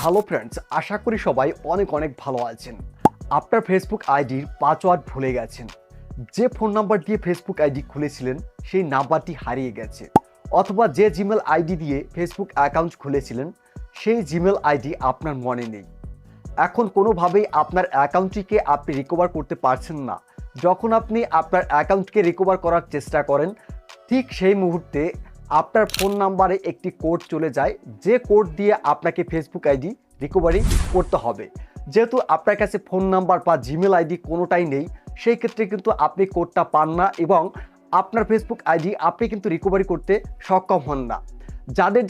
Hello friends, আশা করি সবাই অনেক অনেক ভালো আছেন। আপনার ফেসবুক আইডির পাসওয়ার্ড ভুলে গেছেন, যে ফোন নাম্বার দিয়ে ফেসবুক আইডি খুলেছিলেন সেই নাম্বারটি হারিয়ে গেছে, অথবা যে জিমেল আইডি দিয়ে ফেসবুক অ্যাকাউন্ট খুলেছিলেন সেই জিমেল আইডি আপনার মনে নেই। এখন কোনোভাবেই আপনার অ্যাকাউন্টটিকে আপনি রিকভার করতে পারছেন না। যখন আপনি আপনার অ্যাকাউন্টকে রিকভার করার চেষ্টা করেন, ঠিক সেই মুহূর্তে আপনার ফোন নাম্বারে একটি কোড চলে যায়, যে কোড দিয়ে আপনাকে ফেসবুক আইডি রিকভারি করতে হবে। যেহেতু আপনার কাছে ফোন নাম্বার বা জিমেল আইডি কোনোটাই নেই, সেই ক্ষেত্রে কিন্তু আপনি কোডটা পান না এবং আপনার ফেসবুক আইডি আপনি কিন্তু রিকভারি করতে সক্ষম হন না।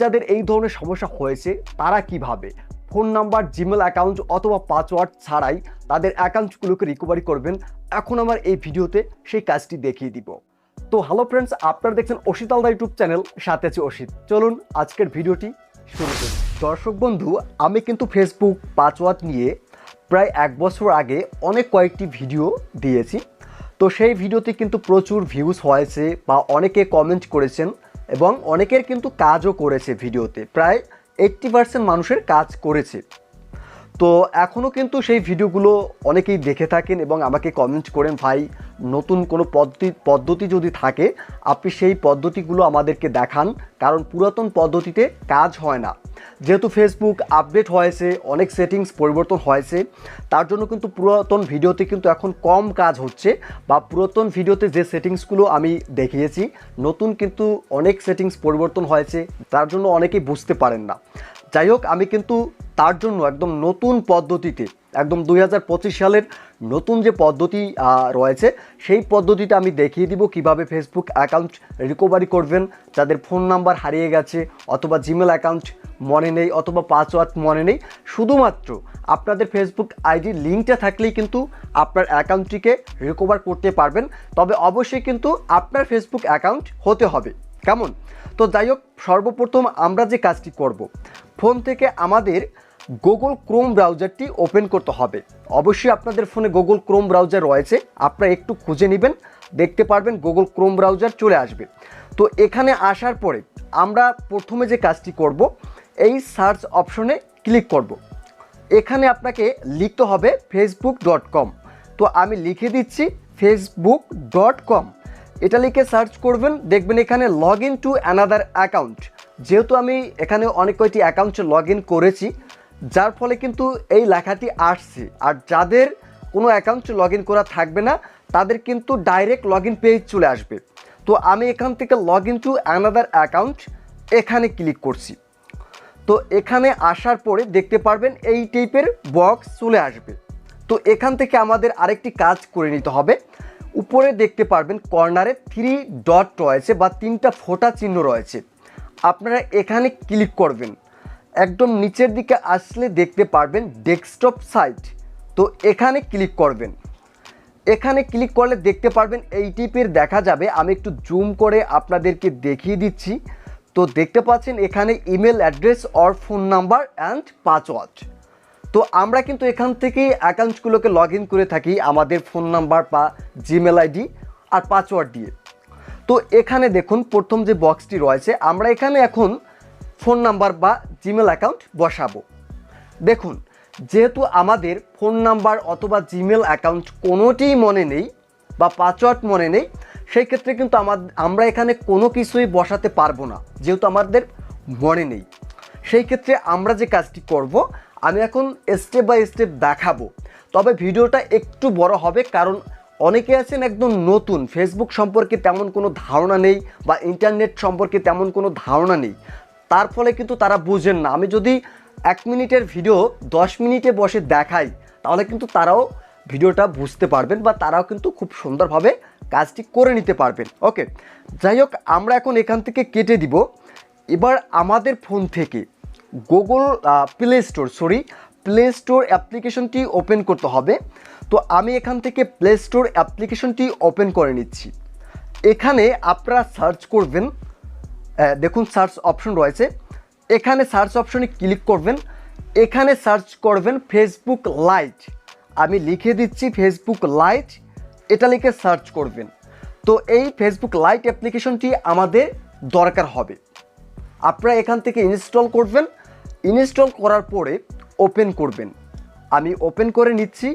যাদের এই ধরনের সমস্যা হয়েছে তারা কিভাবে ফোন নাম্বার, জিমেল অ্যাকাউন্ট অথবা পাসওয়ার্ড ছাড়াই তাদের অ্যাকাউন্টগুলোকে রিকভারি করবেন, এখন আমার এই ভিডিওতে সেই কাজটি দেখিয়ে দিব। তো হ্যালো ফ্রেন্ডস, আপনারা দেখছেন অসিত আলদা ইউটিউব চ্যানেল, সাথে আছে অসিত। চলুন আজকের ভিডিওটি শুরু করি। দর্শক বন্ধু, আমি কিন্তু ফেসবুক পাসওয়ার্ড নিয়ে প্রায় 1 বছর আগে অনেক কয়েকটি ভিডিও দিয়েছি। তো সেই ভিডিওতে কিন্তু প্রচুর ভিউজ হয়েছে বা অনেকে কমেন্ট করেছেন এবং অনেকের কিন্তু কাজও করেছে। ভিডিওতে প্রায় 80% মানুষের কাজ করেছে। তো এখনও কিন্তু সেই ভিডিওগুলো অনেকেই দেখে থাকেন এবং আমাকে কমেন্ট করেন, ভাই নতুন কোনো পদ্ধতি যদি থাকে আপনি সেই পদ্ধতিগুলো আমাদেরকে দেখান, কারণ পুরাতন পদ্ধতিতে কাজ হয় না। যেহেতু ফেসবুক আপডেট হয়েছে, অনেক সেটিংস পরিবর্তন হয়েছে, তার জন্য কিন্তু পুরাতন ভিডিওতে কিন্তু এখন কম কাজ হচ্ছে, বা পুরাতন ভিডিওতে যে সেটিংসগুলো আমি দেখিয়েছি নতুন কিন্তু অনেক সেটিংস পরিবর্তন হয়েছে, তার জন্য অনেকেই বুঝতে পারেন না। যাই হোক, আমি কিন্তু তার জন্য একদম নতুন পদ্ধতিতে, একদম 2025 সালের নতুন যে পদ্ধতি রয়েছে সেই পদ্ধতিটা আমি দেখিয়ে দিব কিভাবে ফেসবুক অ্যাকাউন্ট রিকভারি করবেন। যাদের ফোন নাম্বার হারিয়ে গেছে অথবা জিমেল অ্যাকাউন্ট মনে নেই অথবা পাসওয়ার্ড মনে নেই, শুধুমাত্র আপনাদের ফেসবুক আইডির লিঙ্কটা থাকলেই কিন্তু আপনার অ্যাকাউন্টটিকে রিকভার করতে পারবেন। তবে অবশ্যই কিন্তু আপনার ফেসবুক অ্যাকাউন্ট হতে হবে। কেমন? তো যাই হোক, সর্বপ্রথম আমরা যে কাজটি করব, ফোন থেকে আমাদের গুগল ক্রোম ব্রাউজারটি ওপেন করতে হবে। অবশ্যই আপনাদের ফোনে গুগল ক্রোম ব্রাউজার রয়েছে, আপনারা একটু খুঁজে নেবেন, দেখতে পারবেন গুগল ক্রোম ব্রাউজার চলে আসবে। তো এখানে আসার পরে আমরা প্রথমে যে কাজটি করব, এই সার্চ অপশনে ক্লিক করব। এখানে আপনাকে লিখতে হবে facebook.com। তো আমি লিখে দিচ্ছি facebook.com। এটা লিখে সার্চ করবেন, দেখবেন এখানে log in to another account. যেহেতু আমি এখানে অনেক কয়টি অ্যাকাউন্টে লগ ইন করেছি, যার ফলে কিন্তু এই লেখাটি আসছে। আর যাদের কোনো অ্যাকাউন্টে লগ ইন করা থাকবে না তাদের কিন্তু ডাইরেক্ট লগ ইন পেজ চলে আসবে। তো আমি এখান থেকে log in to another account এখানে ক্লিক করছি। তো এখানে আসার পরে দেখতে পারবেন এই টাইপের বক্স চলে আসবে। তো এখান থেকে আমাদের আরেকটি কাজ করে নিতে হবে। উপরে দেখতে পারবেন কর্নারে 3 ডট রয়েছে বা 3টা ফোঁটা চিহ্ন রয়েছে, আপনারা এখানে ক্লিক করবেন। একদম নিচের দিকে আসলে দেখতে পারবেন ডেস্কটপ সাইট। তো এখানে ক্লিক করবেন। এখানে ক্লিক করলে দেখতে পারবেন এই টাইপের দেখা যাবে। আমি একটু জুম করে আপনাদেরকে দেখিয়ে দিচ্ছি। তো দেখতে পাচ্ছেন এখানে email address or phone number and password. তো আমরা কিন্তু এখান থেকে অ্যাকাউন্টগুলোকে লগ ইন করে থাকি আমাদের ফোন নাম্বার বা জিমেল আইডি আর পাসওয়ার্ড দিয়ে। তো এখানে দেখুন প্রথম যে বক্সটি রয়েছে, আমরা এখানে এখন ফোন নাম্বার বা জিমেল অ্যাকাউন্ট বসাবো। দেখুন, যেহেতু আমাদের ফোন নাম্বার অথবা জিমেল অ্যাকাউন্ট কোনোটিই মনে নেই বা পাসওয়ার্ড মনে নেই, সেই ক্ষেত্রে কিন্তু আমরা এখানে কোনো কিছুই বসাতে পারবো না, যেহেতু আমাদের মনে নেই। সেই ক্ষেত্রে আমরা যে কাজটি করব, আমি এখন স্টেপ বাই স্টেপ দেখাবো। তবে ভিডিওটা একটু বড় হবে, কারণ অনেকে আছেন একদম নতুন, ফেসবুক সম্পর্কে তেমন কোনো ধারণা নেই বা ইন্টারনেট সম্পর্কে তেমন কোনো ধারণা নেই, তার ফলে কিন্তু তারা বুঝেন না। আমি যদি 1 মিনিটের ভিডিও 10 মিনিটে বসে দেখাই, তাহলে কিন্তু তারাও ভিডিওটা বুঝতে পারবেন বা তারাও কিন্তু খুব সুন্দরভাবে কাজটি করে নিতে পারবেন। ওকে, যাই হোক, আমরা এখন এখান থেকে কেটে দিব। এবার আমাদের ফোন থেকে গুগল প্লে স্টোর অ্যাপ্লিকেশনটি ওপেন করতে হবে। তো আমি এখান থেকে প্লে স্টোর অ্যাপ্লিকেশনটি ওপেন করে নিচ্ছি। এখানে আপনারা সার্চ করবেন, দেখুন সার্চ অপশন রয়েছে, এখানে সার্চ অপশনে ক্লিক করবেন। এখানে সার্চ করবেন ফেসবুক লাইট। আমি লিখে দিচ্ছি ফেসবুক লাইট, এটা লিখে সার্চ করবেন। তো এই ফেসবুক লাইট অ্যাপ্লিকেশনটি আমাদের দরকার হবে, আপনারা এখান থেকে ইনস্টল করবেন। ইনস্টল করার পরে ওপেন করবেন। আমি ওপেন করে নিচ্ছি।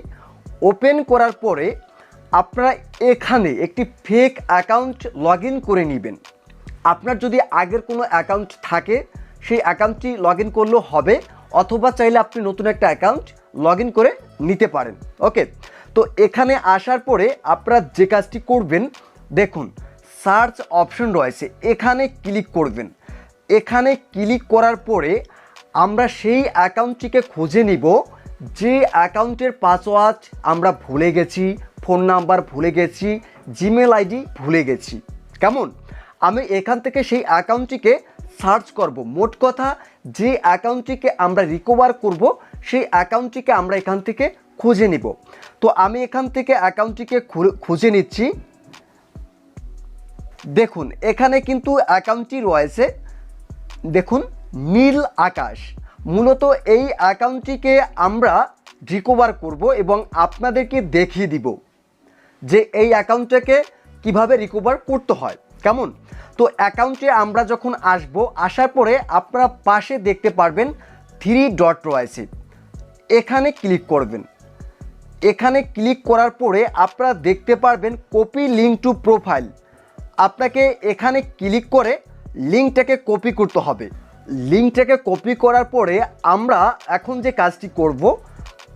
ওপেন করার পরে আপনারা এখানে একটি ফেক অ্যাকাউন্ট লগ ইন করে নেবেন। আপনার যদি আগের কোনো অ্যাকাউন্ট থাকে সেই অ্যাকাউন্টটি লগ ইন করলেও হবে, অথবা চাইলে আপনি নতুন একটা অ্যাকাউন্ট লগ ইন করে নিতে পারেন। ওকে, তো এখানে আসার পরে আপনারা যে কাজটি করবেন, দেখুন সার্চ অপশন রয়েছে, এখানে ক্লিক করবেন। এখানে ক্লিক করার পরে আমরা সেই অ্যাকাউন্টটিকে খুঁজে নিব যে অ্যাকাউন্টের পাসওয়ার্ড আমরা ভুলে গেছি, ফোন নাম্বার ভুলে গেছি, জিমেল আইডি ভুলে গেছি। কেমন? আমি এখান থেকে সেই অ্যাকাউন্টটিকে সার্চ করব। মোট কথা যে অ্যাকাউন্টটিকে আমরা রিকভার করব সেই অ্যাকাউন্টটিকে আমরা এখান থেকে খুঁজে নিব। তো আমি এখান থেকে অ্যাকাউন্টটিকে খুঁজে নিচ্ছি। দেখুন এখানে কিন্তু অ্যাকাউন্টটি রয়েছে, দেখুন নীল আকাশ। মূলত এই অ্যাকাউন্টটিকে আমরা রিকভার করব এবং আপনাদেরকে দেখিয়ে দিব যে এই অ্যাকাউন্টটাকে কিভাবে রিকভার করতে হয়। কেমন? তো অ্যাকাউন্টে আমরা যখন আসার পরে আপনারা পাশে দেখতে পারবেন 3 ডট রয়েছে, এখানে ক্লিক করবেন। এখানে ক্লিক করার পরে আপনারা দেখতে পারবেন কপি লিঙ্ক টু প্রোফাইল। আপনাকে এখানে ক্লিক করে লিঙ্কটাকে কপি করতে হবে। লিঙ্কটাকে কপি করার পরে আমরা এখন যে কাজটি করব,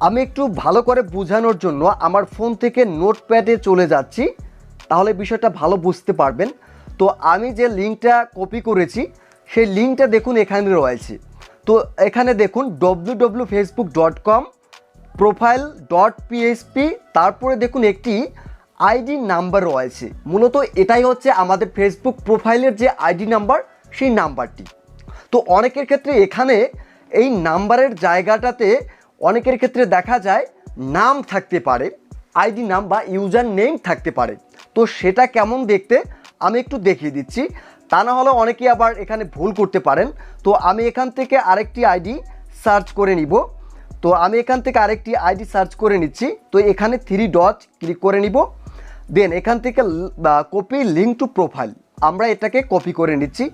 আমি একটু ভালো করে বোঝানোর জন্য আমার ফোন থেকে নোটপ্যাডে চলে যাচ্ছি, তাহলে বিষয়টা ভালো বুঝতে পারবেন। তো আমি যে লিঙ্কটা কপি করেছি সেই লিঙ্কটা দেখুন এখানে রয়েছে। তো এখানে দেখুন www.facebook.com profile.php, তারপরে দেখুন একটি আইডি নাম্বার রয়েছে। মূলত এটাই হচ্ছে আমাদের ফেসবুক প্রোফাইলের যে আইডি নাম্বার, সেই নাম্বারটি। তো অনেকের ক্ষেত্রে এখানে এই নাম্বারের জায়গাটাতে অনেকের ক্ষেত্রে দেখা যায় নাম থাকতে পারে, আইডি নাম বা ইউজার নেম থাকতে পারে। তো সেটা কেমন দেখতে আমি একটু দেখিয়ে দিচ্ছি, তা না হলে অনেকেই আবার এখানে ভুল করতে পারেন। তো আমি এখান থেকে আরেকটি আইডি সার্চ করে নিব। তো আমি এখান থেকে আরেকটি আইডি সার্চ করে নিচ্ছি। তো এখানে 3 ডট ক্লিক করে নিব। দেন এখান থেকে কপি লিঙ্ক টু প্রোফাইল, আমরা এটাকে কপি করে নিচ্ছি।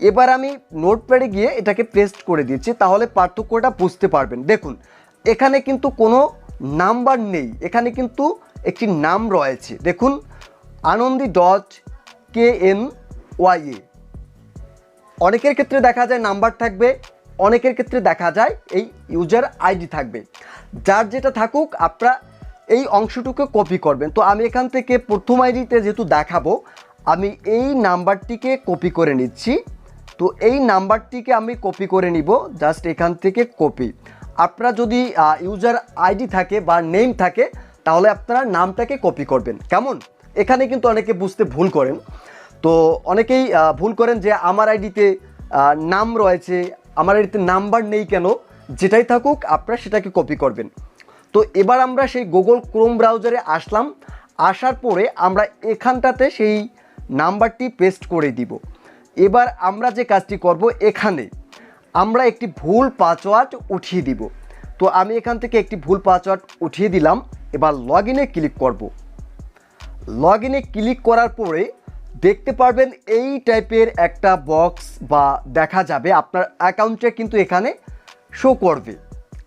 এবার আমি নোটপ্যাডে গিয়ে এটাকে পেস্ট করে দিচ্ছি, তাহলে পার্থক্যটা বুঝতে পারবেন। দেখুন এখানে কিন্তু কোনো নাম্বার নেই, এখানে কিন্তু একটি নাম রয়েছে। দেখুন আনন্দী.KNYA। অনেকের ক্ষেত্রে দেখা যায় নাম্বার থাকবে, অনেকের ক্ষেত্রে দেখা যায় এই ইউজার আইডি থাকবে। যার যেটা থাকুক আপনারা এই অংশটুকু কপি করবেন। তো আমি এখান থেকে প্রথম আইডিতে যেহেতু দেখাবো, আমি এই নাম্বারটিকে কপি করে নিচ্ছি। তো এই নাম্বারটিকে আমি কপি করে নিব, জাস্ট এখান থেকে কপি। আপনারা যদি ইউজার আইডি থাকে বা নেম থাকে তাহলে আপনারা নামটাকে কপি করবেন। কেমন? এখানে কিন্তু অনেকে বুঝতে ভুল করেন। তো অনেকেই ভুল করেন যে আমার আইডিতে নাম রয়েছে, আমার আইডিতে নাম্বার নেই কেন? যেটাই থাকুক আপনারা সেটাকে কপি করবেন। তো এবার আমরা সেই গুগল ক্রোম ব্রাউজারে আসলাম। আসার পরে আমরা এখানটাতে সেই নাম্বারটি পেস্ট করে দিব। এবার আমরা যে কাজটি করব, এখানে আমরা একটি ভুল পাসওয়ার্ড উঠিয়ে দিব। তো আমি এখান থেকে একটি ভুল পাসওয়ার্ড উঠিয়ে দিলাম। এবার লগ ইনে ক্লিক করব। লগ ইনে ক্লিক করার পরে দেখতে পারবেন এই টাইপের একটা বক্স বা দেখা যাবে, আপনার অ্যাকাউন্টে কিন্তু এখানে শো করবে।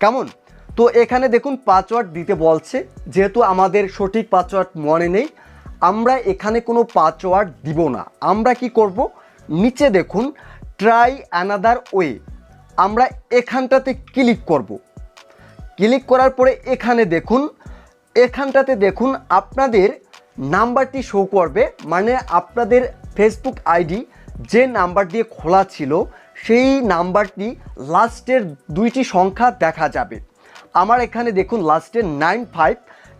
কেমন? তো এখানে দেখুন পাসওয়ার্ড দিতে বলছে, যেহেতু আমাদের সঠিক পাসওয়ার্ড মনে নেই আমরা এখানে কোনো পাসওয়ার্ড দিব না। আমরা কি করব, নিচে দেখুন ট্রাই অ্যানাদার ওয়ে, আমরা এখানটাতে ক্লিক করব। ক্লিক করার পরে এখানটাতে দেখুন আপনাদের নাম্বারটি শো করবে, মানে আপনাদের ফেসবুক আইডি যে নাম্বার দিয়ে খোলা ছিল সেই নাম্বারটি লাস্টের 2টি সংখ্যা দেখা যাবে। আমার এখানে দেখুন লাস্টের 95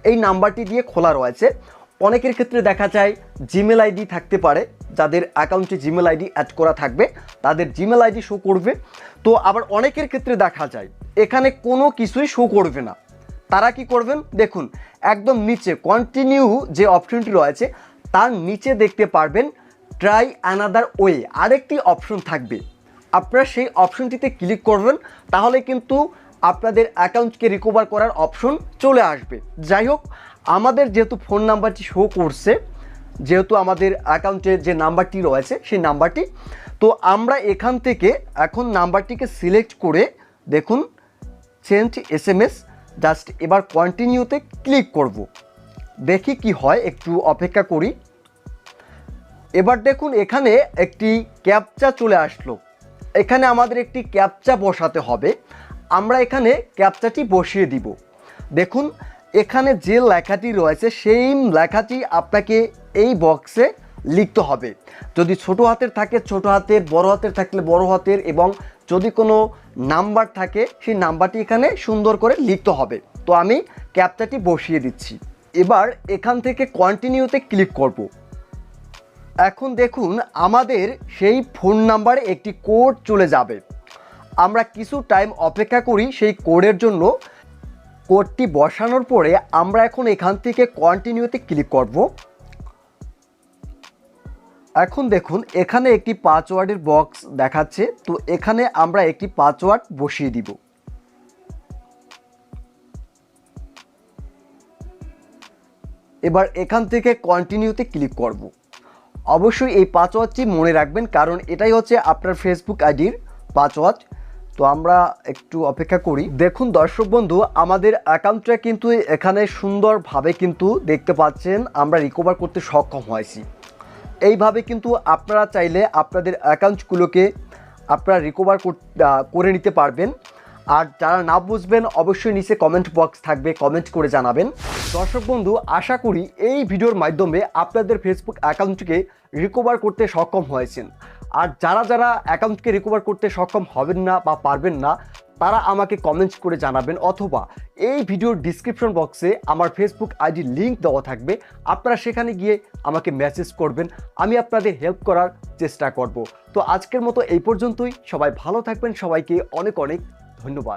এই নাম্বারটি দিয়ে খোলা রয়েছে। অনেকের ক্ষেত্রে দেখা যায় জিমেল আইডি থাকতে পারে, যাদের অ্যাকাউন্টে জিমেল আইডি অ্যাড করা থাকবে তাদের জিমেল আইডি শো করবে। তো আবার অনেকের ক্ষেত্রে দেখা যায় এখানে কোনো কিছুই শো করবে না। তারা কি করবেন, দেখুন একদম নিচে কন্টিনিউ যে অপশনটি রয়েছে তার নিচে দেখতে পারবেন ট্রাই অ্যানাদার ওয়ে আরেকটি অপশন থাকবে। আপনারা সেই অপশনটিতে ক্লিক করবেন, তাহলে কিন্তু আপনাদের অ্যাকাউন্টকে রিকভার করার অপশন চলে আসবে। যাই হোক, আমাদের যেহেতু ফোন নাম্বারটি শো করছে, যেহেতু আমাদের অ্যাকাউন্টে যে নাম্বারটি রয়েছে সেই নাম্বারটি, তো আমরা এখান থেকে এখন নাম্বারটিকে সিলেক্ট করে দেখুন চেঞ্জ SMS, জাস্ট এবার কন্টিনিউতে ক্লিক করব। দেখি কি হয়, একটু অপেক্ষা করি। এবার দেখুন এখানে একটি ক্যাপচা চলে আসলো। এখানে আমাদের একটি ক্যাপচা বসাতে হবে। আমরা এখানে ক্যাপচাটি বসিয়ে দিব। দেখুন এখানে যে লেখাটি রয়েছে সেই লেখাটি আপনাকে এই বক্সে লিখতে হবে। যদি ছোট হাতের থাকে ছোট হাতের, বড় হাতের থাকলে বড় হাতের, এবং যদি কোনো নাম্বার থাকে সেই নাম্বারটি এখানে সুন্দর করে লিখতে হবে। তো আমি ক্যাপচাটি বসিয়ে দিচ্ছি। এবার এখান থেকে কন্টিনিউতে ক্লিক করব। এখন দেখুন আমাদের সেই ফোন নাম্বারে একটি কোড চলে যাবে। আমরা কিছু টাইম অপেক্ষা করি সেই কোডের জন্য। কোডটি বসানোর পরে আমরা এখন এখান থেকে কন্টিনিউতে ক্লিক করব। এখন দেখুন এখানে একটি পাসওয়ার্ডের বক্স দেখাচ্ছে, তো এখানে আমরা একটি পাসওয়ার্ড বসিয়ে দিব। এবার এখান থেকে কন্টিনিউতে ক্লিক করব। অবশ্যই এই পাসওয়ার্ডটি মনে রাখবেন, কারণ এটাই হচ্ছে আপনার ফেসবুক আইডির পাসওয়ার্ড। তো আমরা একটু অপেক্ষা করি। দেখুন দর্শক বন্ধু, আমাদের অ্যাকাউন্টটা কিন্তু এখানে সুন্দরভাবে কিন্তু দেখতে পাচ্ছেন আমরা রিকভার করতে সক্ষম হয়েছি। এইভাবে কিন্তু আপনারা চাইলে আপনাদের অ্যাকাউন্টগুলোকে আপনারা রিকভার করে নিতে পারবেন। আর যারা না বুঝবেন অবশ্যই নিচে কমেন্ট বক্স থাকবে, কমেন্ট করে জানাবেন। দর্শক বন্ধু, আশা করি এই ভিডিওর মাধ্যমে আপনাদের ফেসবুক অ্যাকাউন্টকে রিকভার করতে সক্ষম হয়েছেন। আর যারা যারা অ্যাকাউন্টকে রিকভার করতে সক্ষম হবেন না বা পারবেন না, তারা আমাকে কমেন্টস করে জানাবেন, অথবা এই ভিডিওর ডিসক্রিপশন বক্সে আমার ফেসবুক আইডির লিঙ্ক দেওয়া থাকবে। আপনারা সেখানে গিয়ে আমাকে মেসেজ করবেন, আমি আপনাদের হেল্প করার চেষ্টা করব। তো আজকের মতো এই পর্যন্তই। সবাই ভালো থাকবেন, সবাইকে অনেক অনেক ধন্যবাদ।